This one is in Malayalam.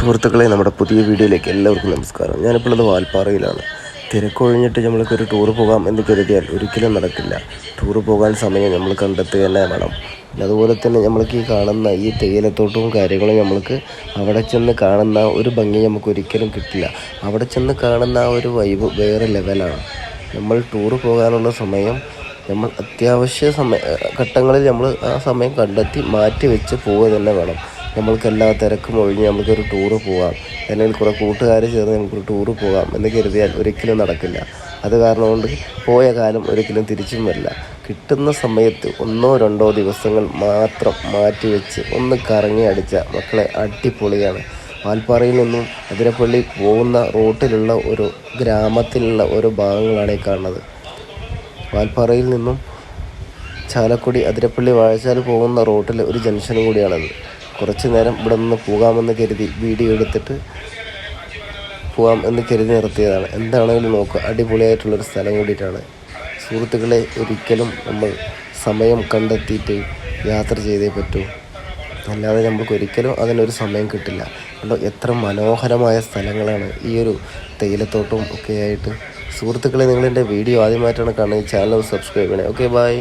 സുഹൃത്തുക്കളെ, നമ്മുടെ പുതിയ വീഡിയോയിലേക്ക് എല്ലാവർക്കും നമസ്കാരം. ഞാനിപ്പോൾ അത് വാൽപ്പാറയിലാണ്. തിരക്കൊഴിഞ്ഞിട്ട് നമ്മൾക്കൊരു ടൂറ് പോകാം എന്ന് കരുതിയാൽ ഒരിക്കലും നടക്കില്ല. ടൂറ് പോകാൻ സമയം നമ്മൾ കണ്ടെത്തുക തന്നെ വേണം. അതുപോലെ തന്നെ നമ്മൾക്ക് ഈ കാണുന്ന ഈ തേയിലത്തോട്ടവും കാര്യങ്ങളും നമ്മൾക്ക് അവിടെ ചെന്ന് കാണുന്ന ഒരു ഭംഗി നമുക്ക് ഒരിക്കലും കിട്ടില്ല. അവിടെ ചെന്ന് കാണുന്ന ആ ഒരു വൈബ് വേറെ ലെവലാണ്. നമ്മൾ ടൂറ് പോകാനുള്ള സമയം നമ്മൾ അത്യാവശ്യ ഘട്ടങ്ങളിൽ നമ്മൾ ആ സമയം കണ്ടെത്തി മാറ്റി വെച്ച് പോവുക തന്നെ വേണം. നമ്മൾക്ക് എല്ലാ തിരക്കും ഒഴിഞ്ഞ് നമുക്കൊരു ടൂറ് പോകാം, അല്ലെങ്കിൽ കുറേ കൂട്ടുകാർ ചേർന്ന് നമുക്കൊരു ടൂറ് പോകാം എന്ന് കരുതിയാൽ ഒരിക്കലും നടക്കില്ല. അത് കാരണം കൊണ്ട് പോയ കാലം ഒരിക്കലും തിരിച്ചും വരില്ല. കിട്ടുന്ന സമയത്ത് 1-2 ദിവസങ്ങൾ മാത്രം മാറ്റി വെച്ച് ഒന്ന് കറങ്ങി അടിച്ച മക്കളെ അടിപൊളിയാണ്. വാൽപ്പാറയിൽ നിന്നും അതിരപ്പള്ളി പോകുന്ന റൂട്ടിലുള്ള ഒരു ഗ്രാമത്തിലുള്ള ഓരോ ഭാഗങ്ങളാണ് ഈ കാണുന്നത്. വാൽപ്പാറയിൽ നിന്നും ചാലക്കുടി അതിരപ്പള്ളി വാഴച്ചാൽ പോകുന്ന റൂട്ടിൽ ഒരു ജംഗ്ഷനും കൂടിയാണത്. കുറച്ച് നേരം ഇവിടെ നിന്ന് പോകാമെന്ന് കരുതി വീഡിയോ എടുത്തിട്ട് പോകാം എന്ന് കരുതി നിർത്തിയതാണ്. എന്താണെങ്കിലും നോക്കുക, അടിപൊളിയായിട്ടുള്ളൊരു സ്ഥലം കൂടിയിട്ടാണ്. സുഹൃത്തുക്കളെ, ഒരിക്കലും നമ്മൾ സമയം കണ്ടെത്തിയിട്ട് യാത്ര ചെയ്തേ പറ്റൂ, അല്ലാതെ നമുക്ക് ഒരിക്കലും അതിനൊരു സമയം കിട്ടില്ല. കണ്ടോ, എത്ര മനോഹരമായ സ്ഥലങ്ങളാണ് ഈ ഒരു തേയിലത്തോട്ടവും ഒക്കെ ആയിട്ട്. സുഹൃത്തുക്കളെ, നിങ്ങളെൻ്റെ വീഡിയോ ആദ്യമായിട്ടാണ് കാണുന്നത്, ചാനൽ സബ്സ്ക്രൈബ് ചെയ്യണേ. Okay, by.